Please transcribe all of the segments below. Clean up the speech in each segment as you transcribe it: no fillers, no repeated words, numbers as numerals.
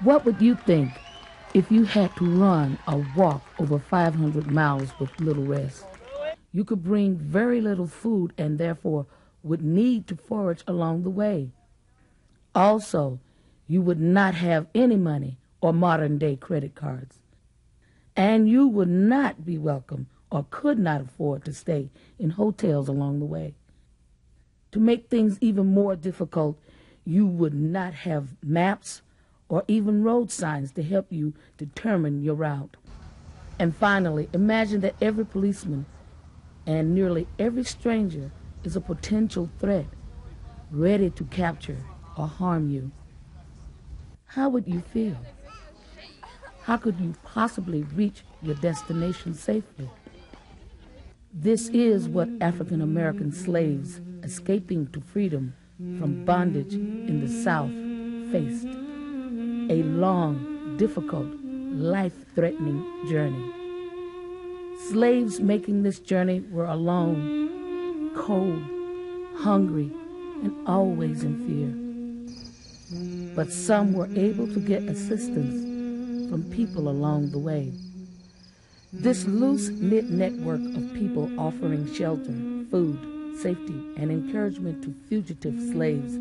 What would you think if you had to run or walk over 500 miles with little rest? You could bring very little food and therefore would need to forage along the way. Also, you would not have any money or modern-day credit cards. And you would not be welcome or could not afford to stay in hotels along the way. To make things even more difficult, you would not have maps or even road signs to help you determine your route. And finally, imagine that every policeman and nearly every stranger is a potential threat, ready to capture or harm you. How would you feel? How could you possibly reach your destination safely? This is what African American slaves escaping to freedom from bondage in the South faced. A long, difficult, life-threatening journey. Slaves making this journey were alone, cold, hungry, and always in fear. But some were able to get assistance from people along the way. This loose-knit network of people offering shelter, food, safety, and encouragement to fugitive slaves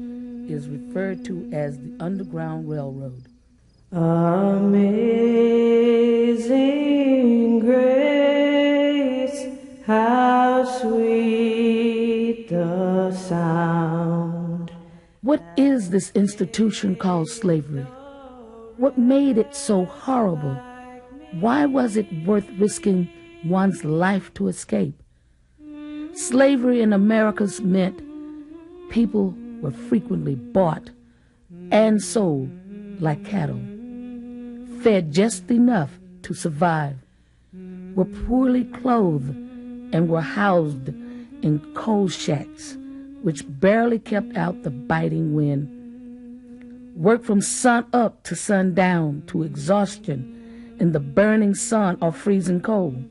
is referred to as the Underground Railroad. Amazing grace, how sweet the sound. What is this institution called slavery? What made it so horrible? Why was it worth risking one's life to escape? Slavery in America meant people were frequently bought and sold like cattle, fed just enough to survive, were poorly clothed, and were housed in coal shacks, which barely kept out the biting wind. Worked from sun up to sundown to exhaustion in the burning sun or freezing cold,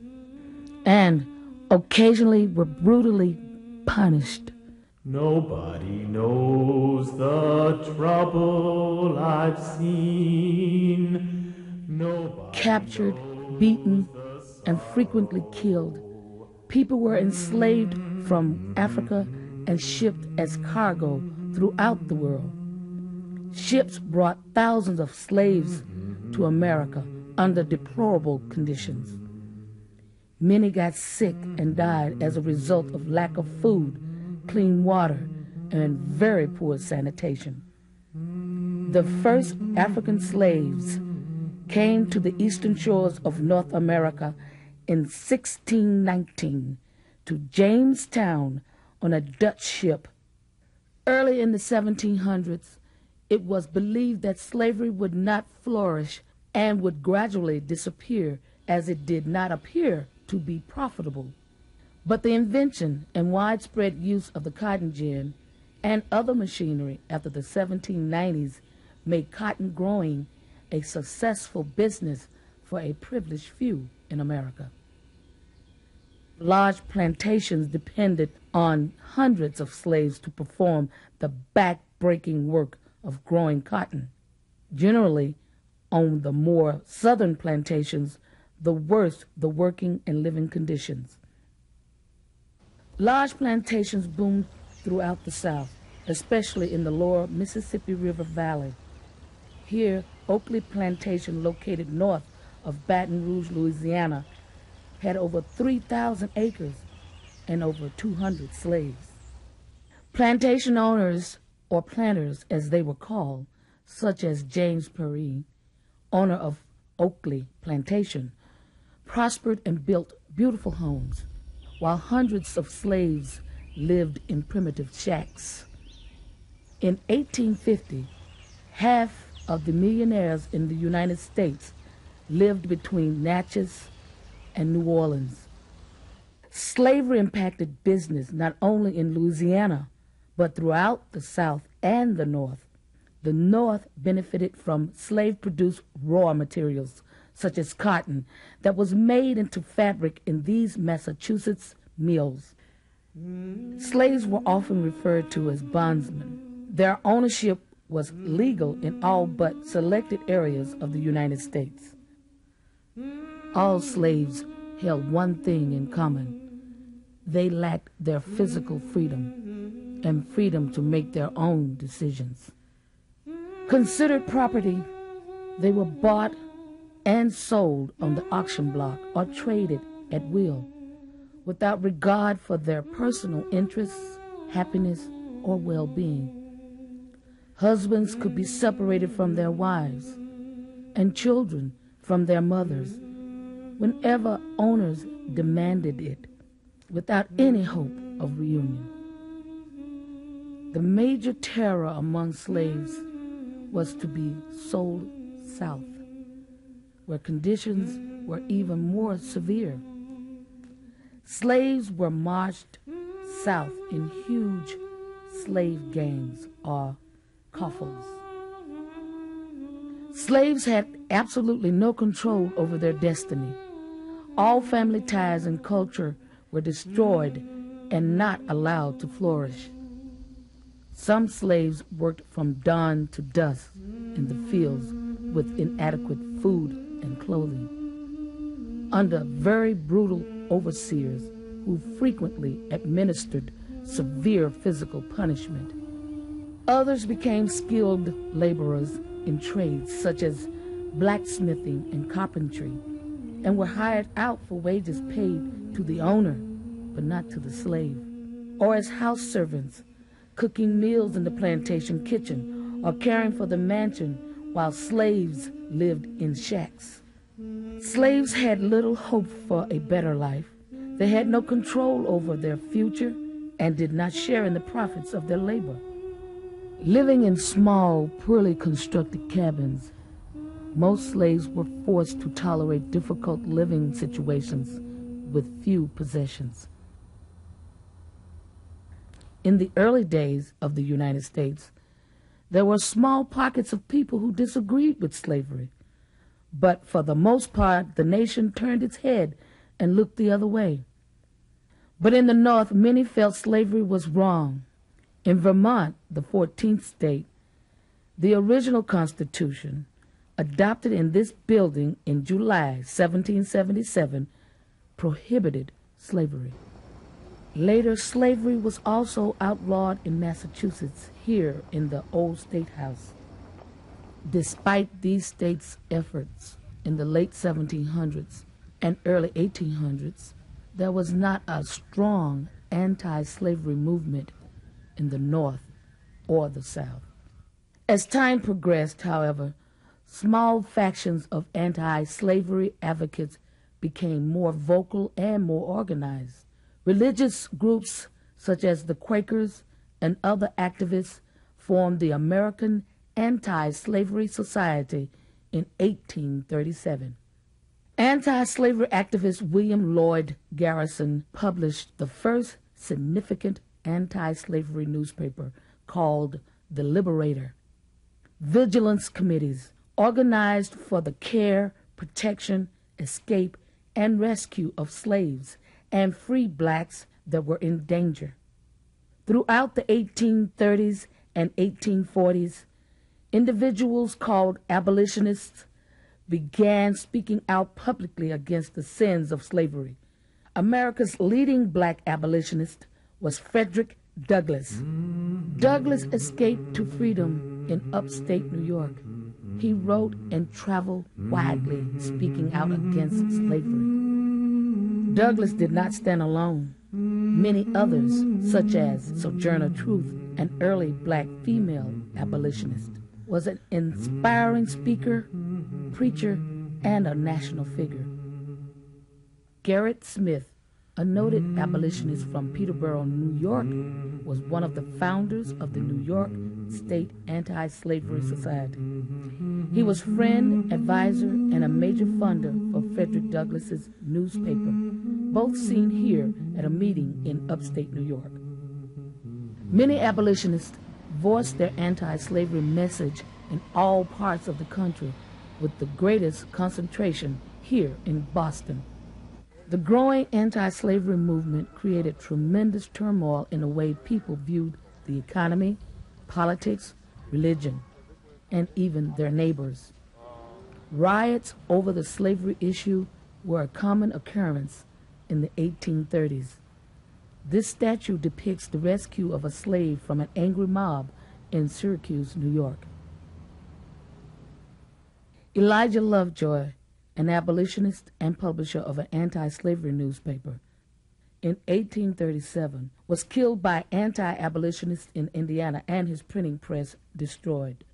and occasionally were brutally punished. Nobody knows the trouble I've seen. Nobody Captured, beaten, and frequently killed. People were enslaved from Africa and shipped as cargo throughout the world. Ships brought thousands of slaves to America under deplorable conditions. Many got sick and died as a result of lack of food, clean water, and very poor sanitation. The first African slaves came to the eastern shores of North America in 1619 to Jamestown on a Dutch ship. Early in the 1700s, it was believed that slavery would not flourish and would gradually disappear, as it did not appear to be profitable. But the invention and widespread use of the cotton gin and other machinery after the 1790s made cotton growing a successful business for a privileged few in America. Large plantations depended on hundreds of slaves to perform the back-breaking work of growing cotton. Generally, on the more southern plantations, the worse the working and living conditions. Large plantations boomed throughout the South, especially in the lower Mississippi River Valley. Here, Oakley Plantation, located north of Baton Rouge, Louisiana, had over 3,000 acres and over 200 slaves. Plantation owners, or planters as they were called, such as James Perry, owner of Oakley Plantation, prospered and built beautiful homes, while hundreds of slaves lived in primitive shacks. In 1850, half of the millionaires in the United States lived between Natchez and New Orleans. Slavery impacted business not only in Louisiana, but throughout the South and the North. The North benefited from slave-produced raw materials, such as cotton, that was made into fabric in these Massachusetts mills. Slaves were often referred to as bondsmen. Their ownership was legal in all but selected areas of the United States. All slaves held one thing in common. They lacked their physical freedom and freedom to make their own decisions. Considered property, they were bought and sold on the auction block or traded at will, without regard for their personal interests, happiness, or well-being. Husbands could be separated from their wives and children from their mothers whenever owners demanded it, without any hope of reunion. The major terror among slaves was to be sold south, where conditions were even more severe. Slaves were marched south in huge slave gangs or coffles. Slaves had absolutely no control over their destiny. All family ties and culture were destroyed and not allowed to flourish. Some slaves worked from dawn to dusk in the fields with inadequate food and clothing, under very brutal overseers who frequently administered severe physical punishment. Others became skilled laborers in trades such as blacksmithing and carpentry, and were hired out for wages paid to the owner, but not to the slave, or as house servants, cooking meals in the plantation kitchen or caring for the mansion while slaves lived in shacks. Slaves had little hope for a better life. They had no control over their future and did not share in the profits of their labor. Living in small, poorly constructed cabins, most slaves were forced to tolerate difficult living situations with few possessions. In the early days of the United States, there were small pockets of people who disagreed with slavery, but for the most part, the nation turned its head and looked the other way. But in the North, many felt slavery was wrong. In Vermont, the 14th state, the original Constitution, adopted in this building in July 1777, prohibited slavery. Later, slavery was also outlawed in Massachusetts, here in the old State House. Despite these states' efforts in the late 1700s and early 1800s, there was not a strong anti-slavery movement in the North or the South. As time progressed, however, small factions of anti-slavery advocates became more vocal and more organized. Religious groups such as the Quakers and other activists formed the American Anti-Slavery Society in 1837. Anti-slavery activist William Lloyd Garrison published the first significant anti-slavery newspaper called The Liberator. Vigilance committees organized for the care, protection, escape, and rescue of slaves and free blacks that were in danger. Throughout the 1830s and 1840s, individuals called abolitionists began speaking out publicly against the sins of slavery. America's leading black abolitionist was Frederick Douglass. Douglass escaped to freedom in upstate New York. He wrote and traveled widely speaking out against slavery. Douglass did not stand alone. Many others, such as Sojourner Truth, an early black female abolitionist, was an inspiring speaker, preacher, and a national figure. Gerrit Smith, a noted abolitionist from Peterborough, New York, was one of the founders of the New York State Anti-Slavery Society. He was friend, advisor, and a major funder for Frederick Douglass's newspaper, both seen here at a meeting in upstate New York. Many abolitionists voiced their anti-slavery message in all parts of the country, with the greatest concentration here in Boston. The growing anti-slavery movement created tremendous turmoil in the way people viewed the economy, politics, religion, and even their neighbors. Riots over the slavery issue were a common occurrence in the 1830s. This statue depicts the rescue of a slave from an angry mob in Syracuse, New York. Elijah Lovejoy, an abolitionist and publisher of an anti-slavery newspaper, in 1837 was killed by anti-abolitionists in Indiana and his printing press destroyed.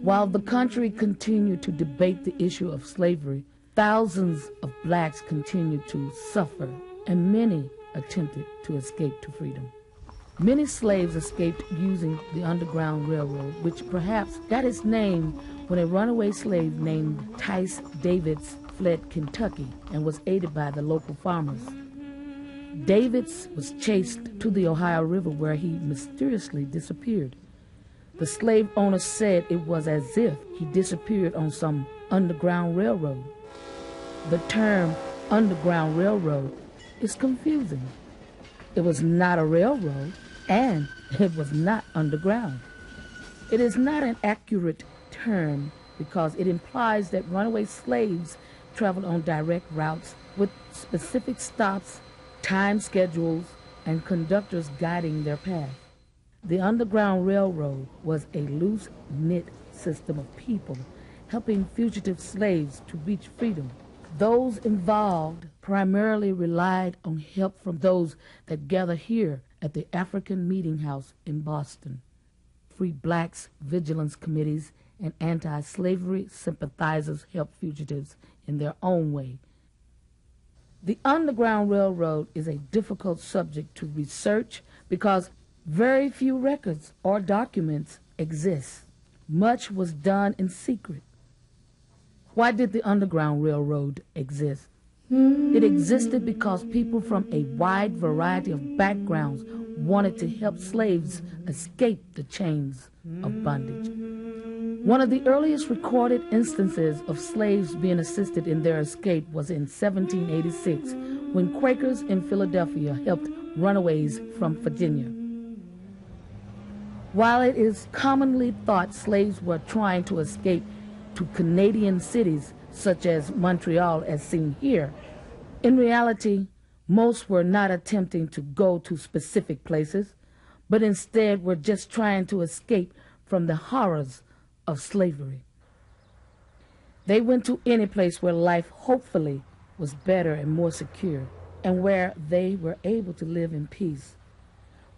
While the country continued to debate the issue of slavery, thousands of blacks continued to suffer, and many attempted to escape to freedom. Many slaves escaped using the Underground Railroad, which perhaps got its name when a runaway slave named Tice Davids fled Kentucky and was aided by the local farmers. Davids was chased to the Ohio River, where he mysteriously disappeared. The slave owner said it was as if he disappeared on some underground railroad. The term Underground Railroad is confusing. It was not a railroad, and it was not underground. It is not an accurate term because it implies that runaway slaves traveled on direct routes with specific stops, time schedules, and conductors guiding their path. The Underground Railroad was a loose-knit system of people helping fugitive slaves to reach freedom. Those involved primarily relied on help from those that gather here at the African Meeting House in Boston. Free blacks, vigilance committees, and anti-slavery sympathizers helped fugitives in their own way. The Underground Railroad is a difficult subject to research because very few records or documents exist. Much was done in secret. Why did the Underground Railroad exist? It existed because people from a wide variety of backgrounds wanted to help slaves escape the chains of bondage. One of the earliest recorded instances of slaves being assisted in their escape was in 1786, when Quakers in Philadelphia helped runaways from Virginia. While it is commonly thought slaves were trying to escape to Canadian cities such as Montreal as seen here, in reality, most were not attempting to go to specific places, but instead were just trying to escape from the horrors of slavery. They went to any place where life hopefully was better and more secure, and where they were able to live in peace,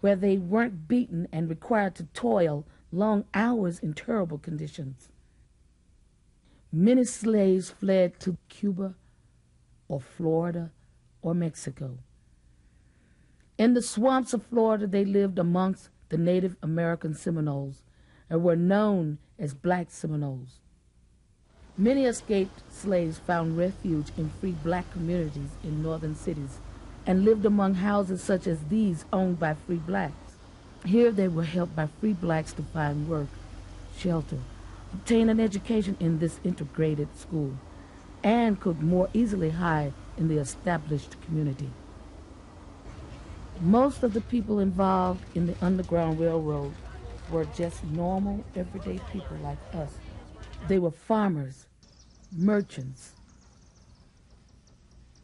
where they weren't beaten and required to toil long hours in terrible conditions. Many slaves fled to Cuba or Florida or Mexico. In the swamps of Florida, they lived amongst the Native American Seminoles and were known as Black Seminoles. Many escaped slaves found refuge in free black communities in northern cities and lived among houses such as these owned by free blacks. Here they were helped by free blacks to find work, shelter, obtain an education in this integrated school, and could more easily hide in the established community. Most of the people involved in the Underground Railroad were just normal, everyday people like us. They were farmers, merchants,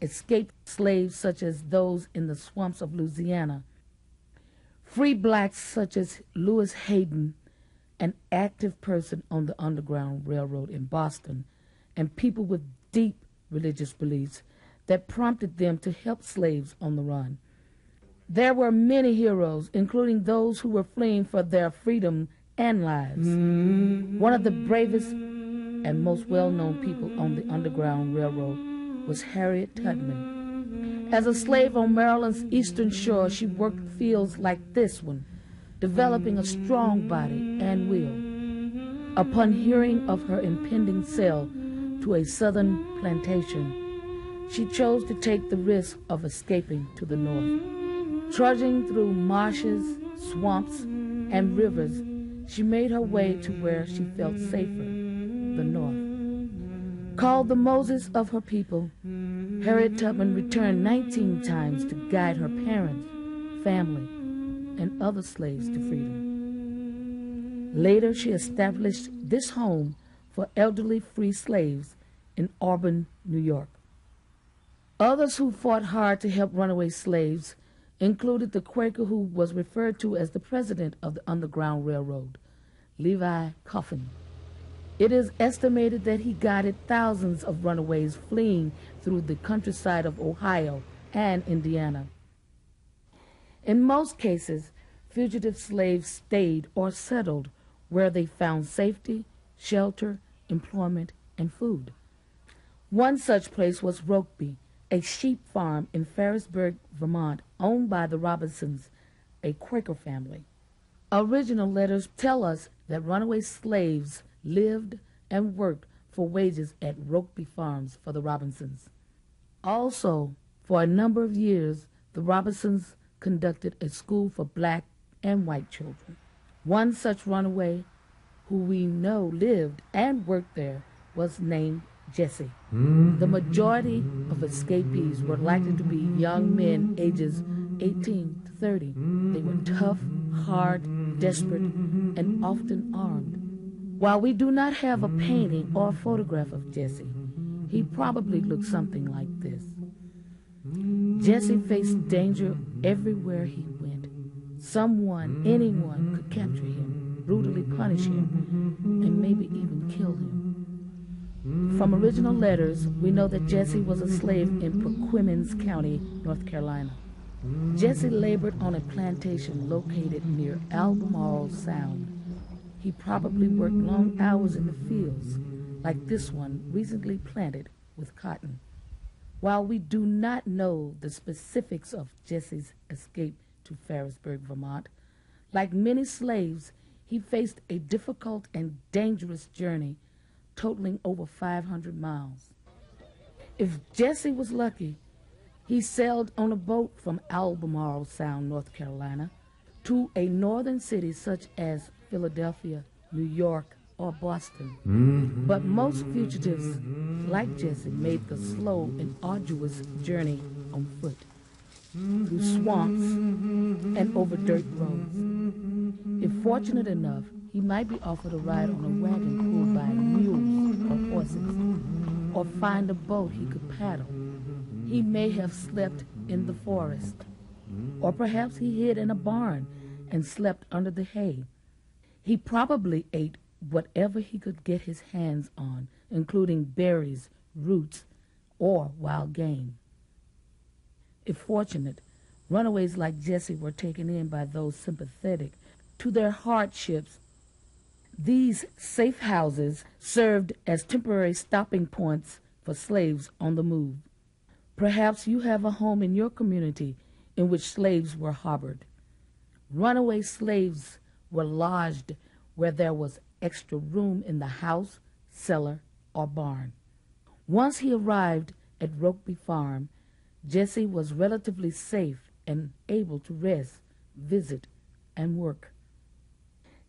escaped slaves such as those in the swamps of Louisiana, free blacks such as Lewis Hayden, an active person on the Underground Railroad in Boston, and people with deep religious beliefs that prompted them to help slaves on the run. There were many heroes, including those who were fleeing for their freedom and lives. One of the bravest and most well-known people on the Underground Railroad was Harriet Tubman. As a slave on Maryland's eastern shore, she worked fields like this one, developing a strong body and will. Upon hearing of her impending sale to a southern plantation, she chose to take the risk of escaping to the north. Trudging through marshes, swamps, and rivers, she made her way to where she felt safer, the north. Called the Moses of her people, Harriet Tubman returned 19 times to guide her parents, family, and other slaves to freedom. Later, she established this home for elderly free slaves in Auburn, New York. Others who fought hard to help runaway slaves included the Quaker who was referred to as the president of the Underground Railroad, Levi Coffin. It is estimated that he guided thousands of runaways fleeing through the countryside of Ohio and Indiana. In most cases, fugitive slaves stayed or settled where they found safety, shelter, employment, and food. One such place was Rokeby, a sheep farm in Ferrisburg, Vermont, owned by the Robinsons, a Quaker family. Original letters tell us that runaway slaves lived and worked for wages at Rokeby Farms for the Robinsons. Also, for a number of years, the Robinsons conducted a school for black and white children. One such runaway who we know lived and worked there was named Jesse. The majority of escapees were likely to be young men ages 18 to 30. They were tough, hard, desperate, and often armed. While we do not have a painting or a photograph of Jesse, he probably looked something like this. Jesse faced danger everywhere he went. Someone, anyone, could capture him, brutally punish him, and maybe even kill him. From original letters, we know that Jesse was a slave in Perquimans County, North Carolina. Jesse labored on a plantation located near Albemarle Sound. He probably worked long hours in the fields, like this one recently planted with cotton. While we do not know the specifics of Jesse's escape to Ferrisburg, Vermont, like many slaves, he faced a difficult and dangerous journey totaling over 500 miles. If Jesse was lucky, he sailed on a boat from Albemarle Sound, North Carolina, to a northern city such as Philadelphia, New York, or Boston. But most fugitives, like Jesse, made the slow and arduous journey on foot, through swamps and over dirt roads. If fortunate enough, he might be offered a ride on a wagon pulled by mules or horses, or find a boat he could paddle. He may have slept in the forest, or perhaps he hid in a barn and slept under the hay. He probably ate whatever he could get his hands on, including berries, roots, or wild game. If fortunate, runaways like Jesse were taken in by those sympathetic to their hardships. These safe houses served as temporary stopping points for slaves on the move. Perhaps you have a home in your community in which slaves were harbored. Runaway slaves were lodged where there was extra room in the house, cellar, or barn. Once he arrived at Rokeby Farm, Jesse was relatively safe and able to rest, visit, and work.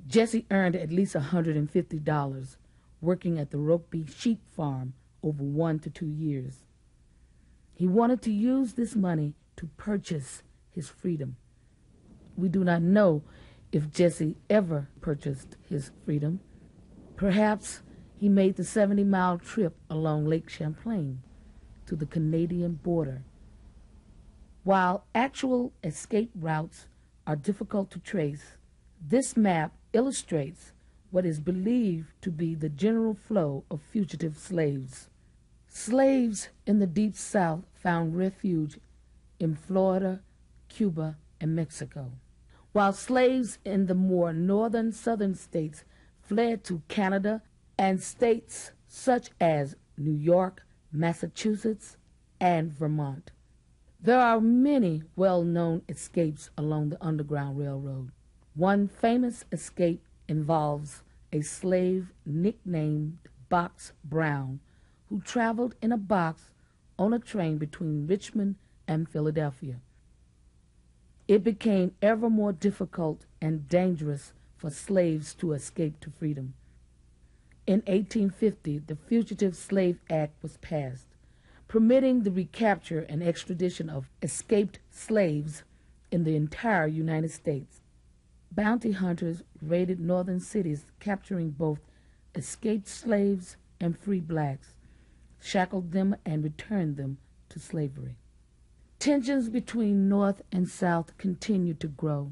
Jesse earned at least $150 working at the Rokeby sheep farm over 1 to 2 years. He wanted to use this money to purchase his freedom. We do not know if Jesse ever purchased his freedom. Perhaps he made the 70-mile trip along Lake Champlain to the Canadian border. While actual escape routes are difficult to trace, this map illustrates what is believed to be the general flow of fugitive slaves. Slaves in the Deep South found refuge in Florida, Cuba, and Mexico, while slaves in the more northern southern states fled to Canada and states such as New York, Massachusetts, and Vermont. There are many well-known escapes along the Underground Railroad. One famous escape involves a slave nicknamed Box Brown, who traveled in a box on a train between Richmond and Philadelphia. It became ever more difficult and dangerous for slaves to escape to freedom. In 1850, the Fugitive Slave Act was passed, permitting the recapture and extradition of escaped slaves in the entire United States. Bounty hunters raided northern cities, capturing both escaped slaves and free blacks, shackled them, and returned them to slavery. Tensions between North and South continued to grow.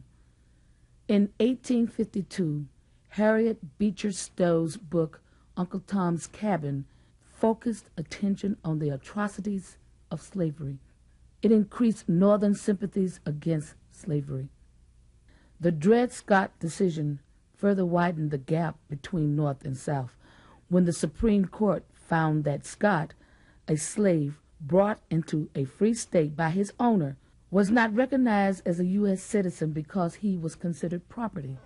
In 1852, Harriet Beecher Stowe's book, Uncle Tom's Cabin, focused attention on the atrocities of slavery. It increased Northern sympathies against slavery. The Dred Scott decision further widened the gap between North and South when the Supreme Court found that Scott, a slave brought into a free state by his owner, was not recognized as a U.S. citizen because he was considered property.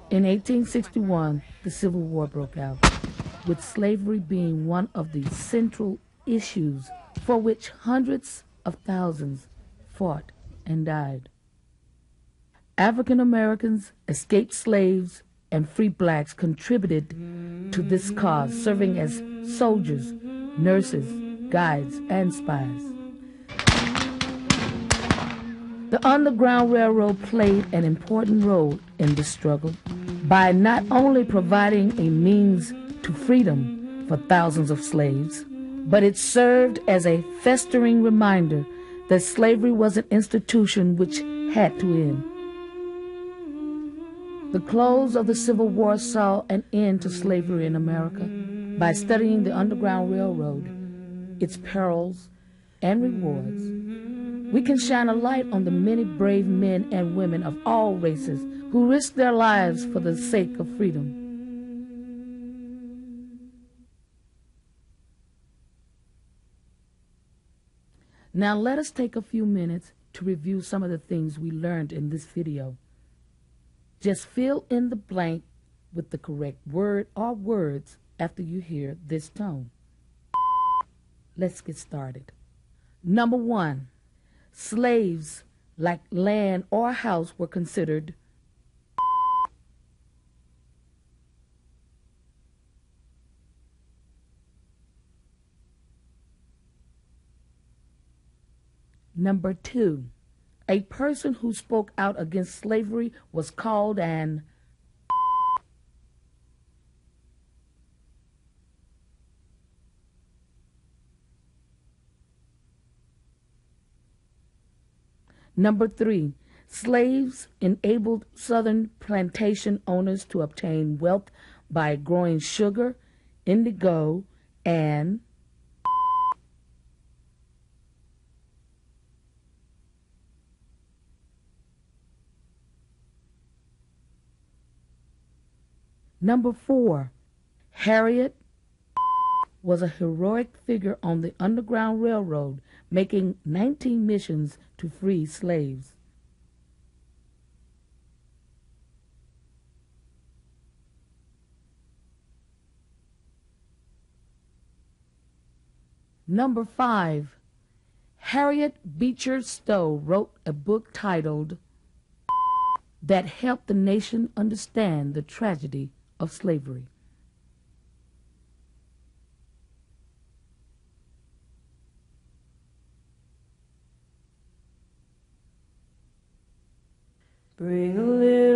In 1861, the Civil War broke out, with slavery being one of the central issues for which hundreds of thousands fought and died. African Americans, escaped slaves, and free blacks contributed to this cause, serving as soldiers, nurses, guides, and spies. The Underground Railroad played an important role in this struggle by not only providing a means to freedom for thousands of slaves, but it served as a festering reminder that slavery was an institution which had to end. The close of the Civil War saw an end to slavery in America. By studying the Underground Railroad, its perils and rewards, we can shine a light on the many brave men and women of all races who risked their lives for the sake of freedom. Now let us take a few minutes to review some of the things we learned in this video. Just fill in the blank with the correct word or words after you hear this tone. Let's get started. Number 1, slaves, like land or house, were considered Number 2, a person who spoke out against slavery was called an Number 3, slaves enabled Southern plantation owners to obtain wealth by growing sugar, indigo, and Number 4, Harriet was a heroic figure on the Underground Railroad, making 19 missions to free slaves. Number 5, Harriet Beecher Stowe wrote a book titled that helped the nation understand the tragedy of slavery. Bring a little